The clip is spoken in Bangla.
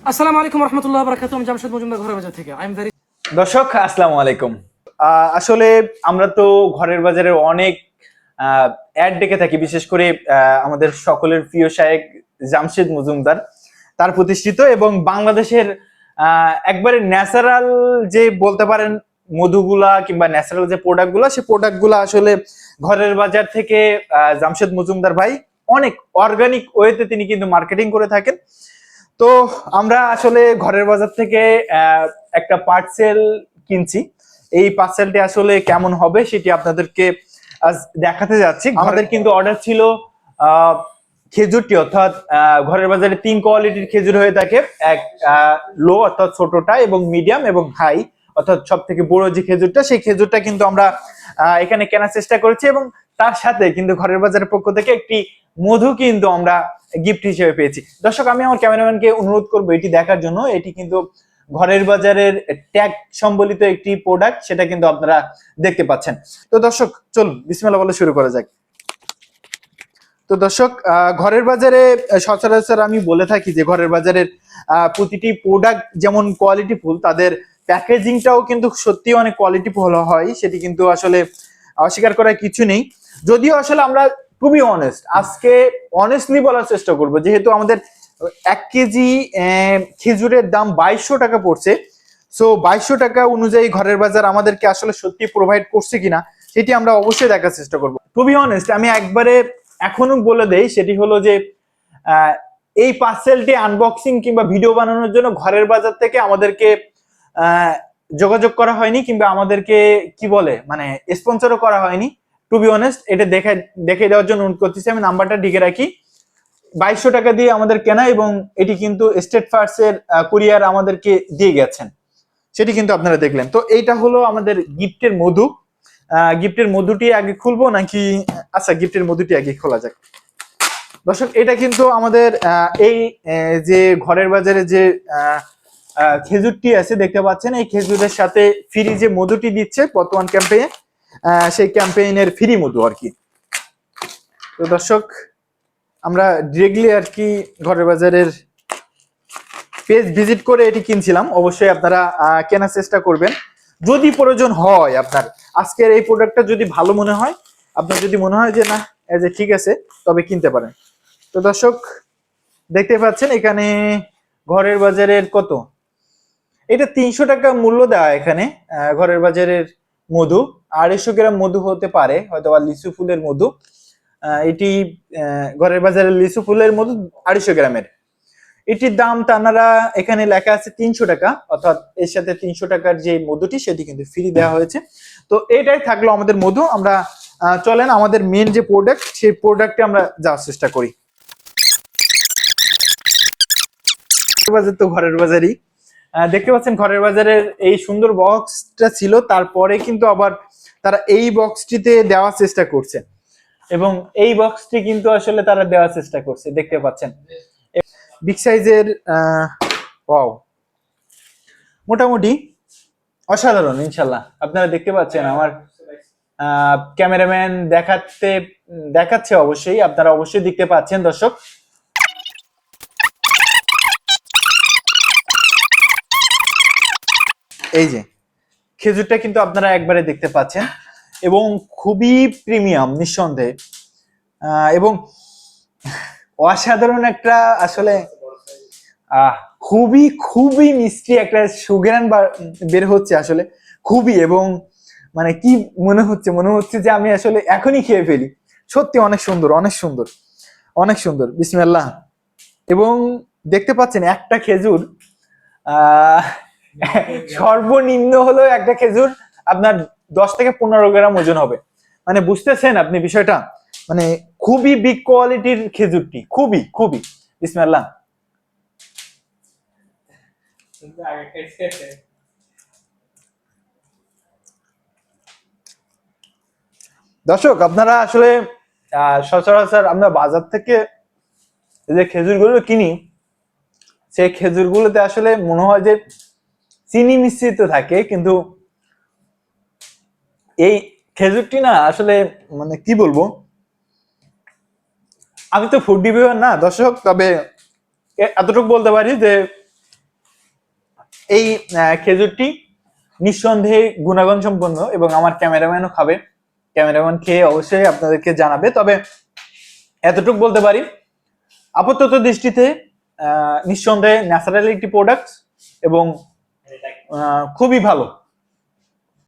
আসসালামু আলাইকুম রহমতুল্লাহ বারাকাতুহু। আমি জামশেদ মজুমদার ঘরের বাজার থেকে। আই এম ভেরি দর্শক আসসালামু আলাইকুম। আসলে আমরা তো ঘরের বাজারে অনেক অ্যাড দেখে থাকি, বিশেষ করে আমাদের সকলের প্রিয় শায়েখ জামশেদ মজুমদার তার প্রতিষ্ঠিত এবং বাংলাদেশের একবারে ন্যাচারাল যে বলতে পারেন মধুগুলা কিংবা ন্যাচারাল যে প্রোডাক্টগুলা, সেই প্রোডাক্টগুলা আসলে ঘরের বাজার থেকে জামশেদ মজুমদার ভাই অনেক অর্গানিক ওয়েতে তিনি কিন্তু মার্কেটিং করে থাকেন। তো আমরা আসলে ঘরের বাজার থেকে একটা পার্সেল কিনছি। এই পার্সেলটি আসলে কেমন হবে সেটি আপনাদেরকে আজ দেখাতে যাচ্ছি। আমাদের কিন্তু অর্ডার ছিল খেজুরটি, অর্থাৎ ঘরের বাজারে 3 কোয়ালিটির খেজুর হয়ে থাকে। এক লো অর্থাৎ ছোটটা, এবং মিডিয়াম এবং হাই অর্থাৎ সব থেকে বড় যে খেজুরটা, সেই খেজুরটা কিন্তু আমরা এখানে কেনার চেষ্টা করেছি এবং তার সাথে কিন্তু ঘরের বাজারের পক্ষ থেকে একটি মধু কিন্তু আমরা গিফট হিসেবে পেয়েছি। দর্শক, আমি আমার ক্যামেরাম্যানকে অনুরোধ করবো এটি দেখার জন্য। এটি কিন্তু ঘরের বাজারের ট্যাগ সম্বলিত একটি প্রোডাক্ট, সেটা কিন্তু আপনারা দেখতে পাচ্ছেন। তো দর্শক, চলুন বিসমিল্লাহ বলে শুরু করা যাক। তো দর্শক, ঘরের বাজারে সচরাচর আমি বলে থাকি যে ঘরের বাজারের প্রতিটি প্রোডাক্ট যেমন কোয়ালিটিফুল, তাদের প্যাকেজিংটাও কিন্তু সত্যি অনেক কোয়ালিটিফুল হয়, সেটি কিন্তু আসলে অস্বীকার করার কিছু নেই। যদিও আসলে আমরা টু বি অনেস্ট আজকে অনেস্টলি বলার চেষ্টা করব, যেহেতু আমাদের 1 কেজি খেজুরের দাম 2200 টাকা পড়ছে। সো 2200 টাকা অনুযায়ী ঘরের বাজার আমাদেরকে আসলে সত্যি প্রোভাইড করছে কিনা সেটি আমরা অবশ্যই দেখার চেষ্টা করব। টু বি অনেস্ট আমি একবারে এখনো বলে দেই, সেটি হলো যে এই পার্সেলটি আনবক্সিং কিংবা ভিডিও বানানোর জন্য ঘরের বাজার থেকে আমাদেরকে যোগাযোগ করা হয়নি, কিংবা আমাদেরকে কি বলে মানে স্পন্সরও করা হয়নি। টু বি অনেস্ট এটা দেখে দেওয়ার জন্য অনুরোধ করতেছি। আমি নাম্বারটা ঢেকে রাখি। 2200 টাকা দিয়ে আমাদের কেনা, এবং এটি কিন্তু স্টেট ফার্স্ট এর কুরিয়ার আমাদেরকে দিয়ে গেছেন, সেটি কিন্তু আপনারা দেখলেন। তো এইটা হলো আমাদের গিফটের মধু। গিফটের মধুটি আগে খুলবো নাকি? আচ্ছা, গিফটের মধুটি আগে খোলা যাক। দর্শক, এটা কিন্তু আমাদের এই যে ঘরের বাজারে যে খেজুরটি আছে দেখতে পাচ্ছেন, এই খেজুরের সাথে ফ্রি যে মধুটি দিচ্ছে বর্তমান ক্যাম্পেইনে, সেই ক্যাম্পেইনের ফ্রি মধু আর কি। তো দর্শক, আমরা ডিরেক্টলি আর কি ঘরের বাজারের পেজ ভিজিট করে এটি কিনছিলাম। অবশ্যই আপনারা কেনার চেষ্টা করবেন যদি প্রয়োজন হয়। আপনার আজকের এই প্রোডাক্টটা যদি ভালো মনে হয়, আপনার যদি মনে হয় যে না যে ঠিক আছে, তবে কিনতে পারেন। তো দর্শক, দেখতে পাচ্ছেন এখানে ঘরের বাজারের কত, এটা 300 টাকা মূল্য দেওয়া এখানে। ঘরের বাজারের মধু 250 গ্রাম মধু হতে পারে, হয়তো বা লিচু ফুলের মধু। এটি ঘরের বাজারের লিচু ফুলের মধু 250 গ্রামের। এটির দাম তানারা এখানে লেখা আছে 300 টাকা, অর্থাৎ এর সাথে 300 টাকার যে মধুটি সেটি কিন্তু ফ্রি দেওয়া হয়েছে। তো এটাই থাকলো আমাদের মধু। আমরা চলেন আমাদের মেন যে প্রোডাক্ট, সেই প্রোডাক্টে আমরা যাওয়ার চেষ্টা করি। বাজার তো ঘরের বাজারই দেখতে পাচ্ছেন। ঘরের বাজারের এই সুন্দর বক্সটা ছিল, তারপরে কিন্তু আবার তারা এই বক্সটিতে দেওয়ার চেষ্টা করছে, এবং এই বক্সটি কিন্তু আসলে তারা দেওয়ার চেষ্টা করছে, দেখতে পাচ্ছেন বিগ সাইজের। ওয়াও, মোটামুটি অসাধারণ। ইনশাল্লাহ আপনারা দেখতে পাচ্ছেন, আমার ক্যামেরাম্যান দেখাচ্ছে অবশ্যই, আপনারা অবশ্যই দেখতে পাচ্ছেন দর্শক। এই যে খেজুরটা কিন্তু আপনারা একবারে দেখতে পাচ্ছেন, এবং খুবই প্রিমিয়াম নিঃসন্দেহে, এবং অসাধারণ একটা আসলে খুবই খুবই মিষ্টি একটা সুঘ্রাণ বের হচ্ছে আসলে, খুবই। এবং মানে কি মনে হচ্ছে যে আমি আসলে এখনই খেয়ে ফেলি। সত্যি অনেক সুন্দর, অনেক সুন্দর, অনেক সুন্দর। বিসমিল্লাহ। এবং দেখতে পাচ্ছেন একটা খেজুর সর্বনিম্ন হলো একটা খেজুর আপনার 10 থেকে 15 গ্রাম ওজন হবে। মানে বুঝতেছেন আপনি বিষয়টা? মানে খুবই বিগ কোয়ালিটির খেজুরটি, খুবই খুবই। বিসমিল্লাহ। দর্শক, আপনারা আসলে সচরাচর আমরা বাজার থেকে যে খেজুরগুলো কিনি, সেই খেজুরগুলোতে আসলে মনে হয় যে চিনি মিশ্রিত থাকে, কিন্তু এই খেজুরটি না আসলে মানে কি বলবো, আমি তো ফুড রিভিউয়ার না দর্শক, তবে এতটুকু বলতে পারি যে এই খেজুরটি নিঃসন্দেহে গুণাগুণ সম্পন্ন এবং আমার ক্যামেরাম্যানও খাবে, ক্যামেরাম্যান খেয়ে অবশ্যই আপনাদেরকে জানাবে। তবে এতটুকু বলতে পারি, আপাতত দৃষ্টিতে নিঃসন্দেহে ন্যাচারাল একটি প্রোডাক্ট এবং খুবই ভালো।